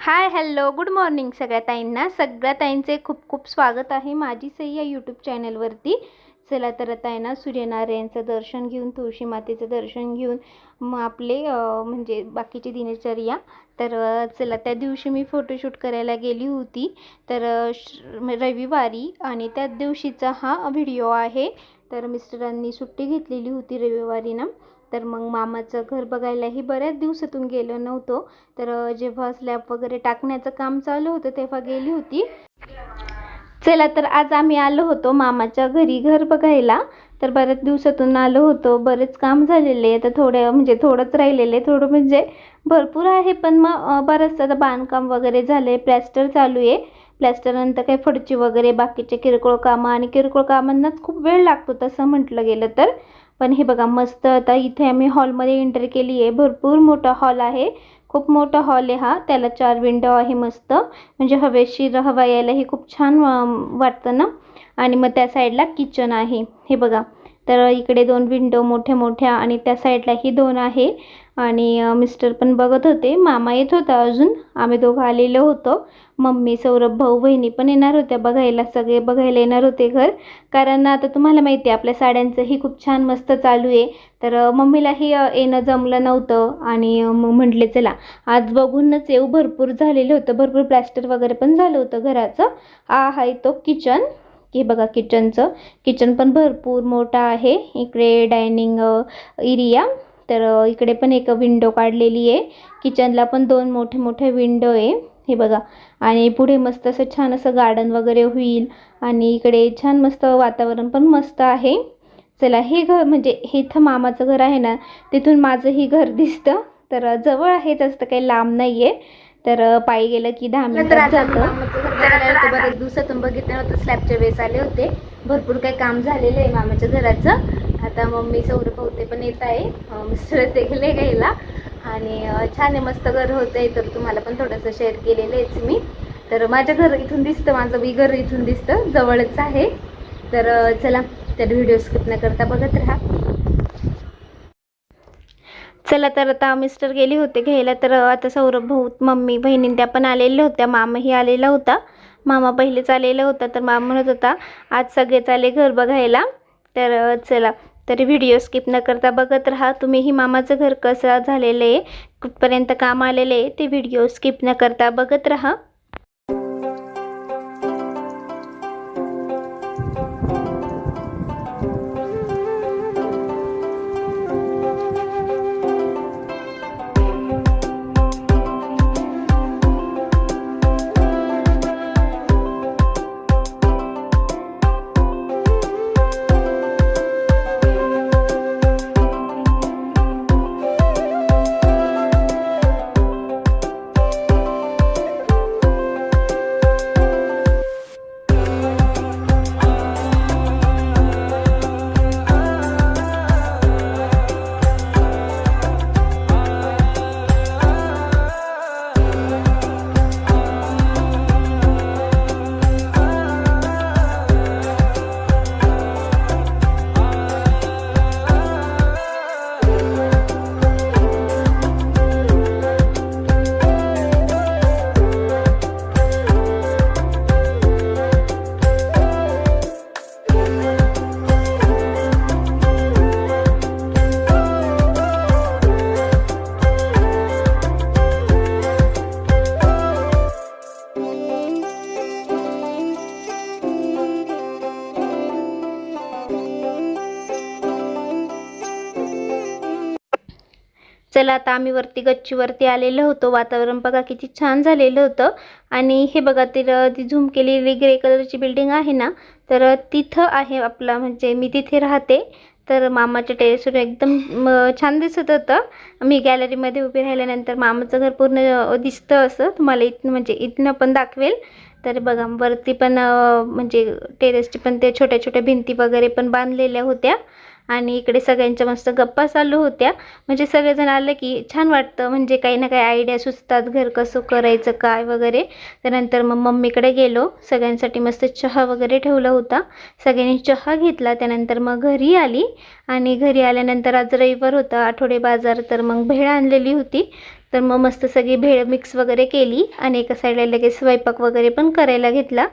Hi hello good morning सगळ्या ताईंचे खूप खूप स्वागत आहे माझी सई या यूट्यूब चॅनलवरती। चला तर आता आहे ना सूर्यनारायणचं दर्शन घेऊन तुळशी मातेचं दर्शन घेऊन मग आपले म्हणजे बाकीची दिनचर्या तर चला त्या दिवशी मी फोटोशूट करायला गेली होती तर रविवारी आणि त्या दिवशीचा हा व्हिडिओ आहे। तर मिस्टरांनी सुट्टी घेतलेली होती रविवारी ना, तर मग मामाचं घर बघायलाही बऱ्याच दिवसातून गेलो नव्हतो। तर जेव्हा स्लॅब वगैरे टाकण्याचं काम चालू होतं तेव्हा गेली होती। चला तर आज आम्ही आलो होतो मामाच्या घरी घर बघायला। तर बऱ्याच दिवसातून आलो होतो, बरेच काम झालेले आहे, तर थोडंच राहिलेले, थोडं म्हणजे भरपूर आहे पण मग बरंच आता बांधकाम वगैरे झाले, प्लॅस्टर चालू आहे। प्लॅस्टर नंतर काही फडची वगैरे बाकीचे किरकोळ कामं आणि किरकोळ कामांनाच खूप वेळ लागतो तसं म्हटलं गेलं तर। पण हे बघा मस्त आता इथे आम्ही हॉलमध्ये एंट्री केली आहे। भरपूर मोठा हॉल आहे, खूप मोठा हॉल आहे हा, त्याला 4 विंडो आहे मस्त, म्हणजे हवेशीर हवा यायलाही खूप छान वाटतं ना। आणि मग त्या साईडला किचन आहे हे बघा, तर इकडे 2 विंडो मोठ्या मोठ्या आणि त्या साईडलाही 2 आहे। आणि मिस्टर पण बघत होते, मामा येत होता, अजून आम्ही दोघं आलेलो होतो। मम्मी सौरभ भाऊ बहिणी पण येणार होत्या बघायला, सगळे बघायला येणार होते घर, कारण आता तुम्हाला माहिती आहे आपल्या साड्यांचंही खूप छान मस्त चालू आहे। तर मम्मीलाही येणं जमलं नव्हतं आणि मग म्हटले चला आज बघूनच येऊ। भरपूर झालेलं होतं, भरपूर प्लॅस्टर वगैरे पण झालं होतं घराचं। आहे तो किचन, हे बघा किचन पण भरपूर मोठा आहे। इकडे डायनिंग एरिया, तर इकडे पण एक विंडो काढलेली आहे। किचनला पण 2 मोठे मोठे विंडो आहे हे बघा। आणि पुढे मस्त असं छान असं गार्डन वगैरे होईल आणि इकडे छान मस्त वातावरण पण मस्त आहे। चला हे घर म्हणजे हे इथं मामाचं घर आहे ना, तिथून माझंही घर दिसतं, तर जवळ आहे, जास्त काही लांब नाही आहे। तर पायी गेलं की 10 मिनिटात जातं। बरेच दिवसातून बघितलं नव्हतं, स्लॅबच्या वेळेस आले होते, भरपूर काही काम झालेलं आहे मामाच्या घराचं। आता मम्मी सौरभ होते पण येत आहे, मिस्टर ते गेले घ्यायला आणि छान आहे मस्त घर होतंय, तर तुम्हाला पण थोडंसं शेअर केलेलं आहेच मी। तर माझं घर इथून दिसतं, माझं बी घर इथून दिसतं, जवळच आहे। तर चला तर व्हिडिओ स्किप न करता बघत राहा। चला तर आता मिस्टर गेले होते घ्यायला, तर आता सौरभ भाऊ मम्मी बहिणी त्या पण आलेल्या होत्या, मामाही आलेला होता। मामा पहिलेच आलेला होता, तर मामा म्हणत होता आज सगळेच आले घर बघायला। तर चला तर व्हिडिओ स्किप न करता बघत राहा। तुम्हीही मामाचं घर कसं झालेलं आहे, कुठपर्यंत काम आलेलं आहे, ते व्हिडिओ स्किप न करता बघत राहा। चला आता आम्ही वरती गच्चीवरती आलेलो होतो, वातावरण बघा किती छान झालेलं होतं। आणि हे बघा ती झूम केलेली ग्रे कलरची बिल्डिंग आहे ना, तर तिथं आहे आपला, म्हणजे मी तिथे राहते। तर मामाच्या टेरेसवर एकदम छान दिसत होतं। मी गॅलरीमध्ये उभी राहिल्यानंतर मामाचं घर पूर्ण दिसतं, असं तुम्हाला इथनं पण दाखवेल। तर बघा वरती पण म्हणजे टेरेसची पण ते छोट्या छोट्या भिंती वगैरे पण बांधलेल्या होत्या आणि इकडे सगळ्यांच्या मस्त गप्पा चालू होत्या। म्हणजे सगळेजण आले की छान वाटतं, म्हणजे काही ना काही आयडिया सुचतात घर कसं करायचं काय वगैरे। त्यानंतर मग मम्मीकडे गेलो, सगळ्यांसाठी मस्त चहा वगैरे ठेवला होता, सगळ्यांनी चहा घेतला। त्यानंतर मग घरी आली आणि घरी आल्यानंतर आज रविवार होता, आठवडे बाजार, तर मग भेळ आणलेली होती। तर मग मस्त सगळी भेळ मिक्स वगैरे केली आणि एका साईडला लगेच स्वयंपाक वगैरे पण करायला घेतला.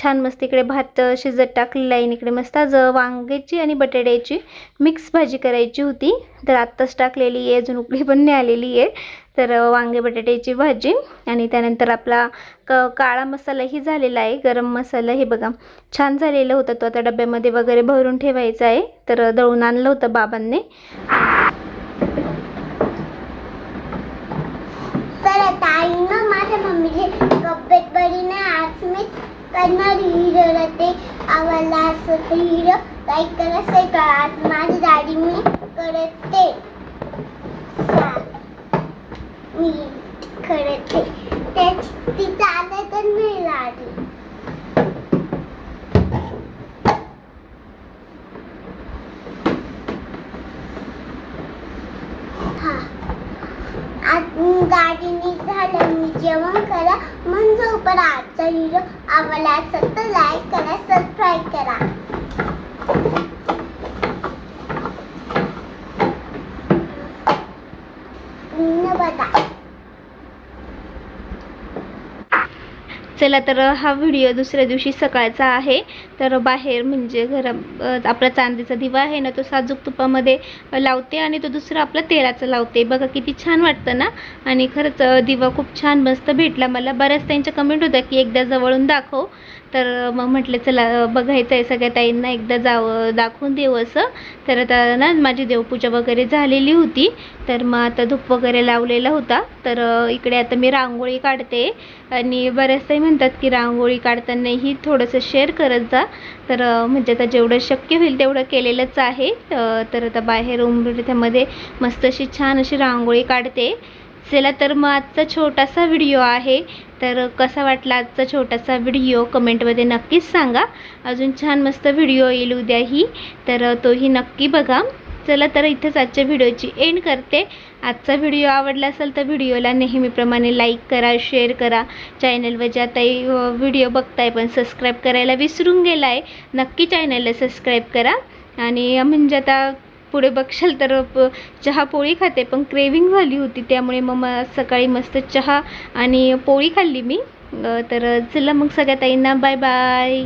छान मस्त इकडे भात शिजत टाकलेला आहे. इकडे मस्त आज वांग्याची आणि बटाट्याची मिक्स भाजी करायची होती, तर आत्ताच टाकलेली आहे, अजून उकळी पण नाही आलेली आहे. तर वांगे बटाट्याची भाजी आणि त्यानंतर आपला काळा मसालाही झालेला आहे. गरम मसाला हे बघा छान झालेला होता, तो आता डब्यामध्ये वगैरे भरून ठेवायचा आहे. तर दळून आणलं होतं बाबांनी. तर आता आईनं माझ्या मम्मीची तब्येत बरी नाही, आज मी करणार हिरो ते आवडला असं हिरो लाईक करा शेअर करा. आज माझी दाढी मी करते, मी करते ती चालत तर मी लाडी. गाडीने झालं मी जेवण करा म्हणजे पण आजचा व्हिडिओ आवडला असेल तर लाईक करा, सबस्क्राईब करा. चला तर हा व्हिडिओ दुसऱ्या दिवशी सकाळचा आहे. तर बाहेर म्हणजे आपला चांदीचा दिवा आहे ना, तो साजूक तुपामध्ये लावते आणि तो दुसरा आपला तेलाचा लावते. बघा किती छान वाटतं ना. आणि खरंच दिवा खूप छान मस्त भेटला मला. बऱ्याच त्यांच्या कमेंट होत्या की एकदा जवळून दाखव, तर मग म्हटलं चला बघायचं आहे, सगळ्या ताईंना एकदा दाखवून देऊ असं. तर आता ना माझी देवपूजा वगैरे झालेली होती, तर मग आता धूप वगैरे लावलेला होता. तर इकडे आता मी रांगोळी काढते आणि बऱ्याच ताई म्हणतात की रांगोळी काढतानाही थोडंसं शेअर करत जा. तर म्हणजे आता जेवढं शक्य होईल तेवढं केलेलंच आहे. तर आता बाहेर उंबरठ्यामध्ये मस्त अशी छान अशी रांगोळी काढते. चला तर मग आजचा छोटासा व्हिडिओ आहे. तर कसा वाटला आजचा छोटासा व्हिडिओ कमेंटमध्ये नक्कीच सांगा. अजून छान मस्त व्हिडिओ येईल उद्याही, तर तोही नक्की बघा. चला तर इथंच आजच्या व्हिडिओची एंड करते. आजचा व्हिडिओ आवडला असेल तर व्हिडिओला नेहमीप्रमाणे लाईक करा, शेअर करा. चॅनलवर ज्या ताई व्हिडिओ बघताय पण सबस्क्राईब करायला विसरून गेला आहे, नक्की चॅनलला सबस्क्राईब करा. आणि म्हणजे आता पुढे बघशाल तर चहा पोळी खाते, पण क्रेविंग झाली होती त्यामुळे मग सकाळी मस्त चहा आणि पोळी खाल्ली मी. तर चला मग सगळ्या ताईंना बाय बाय.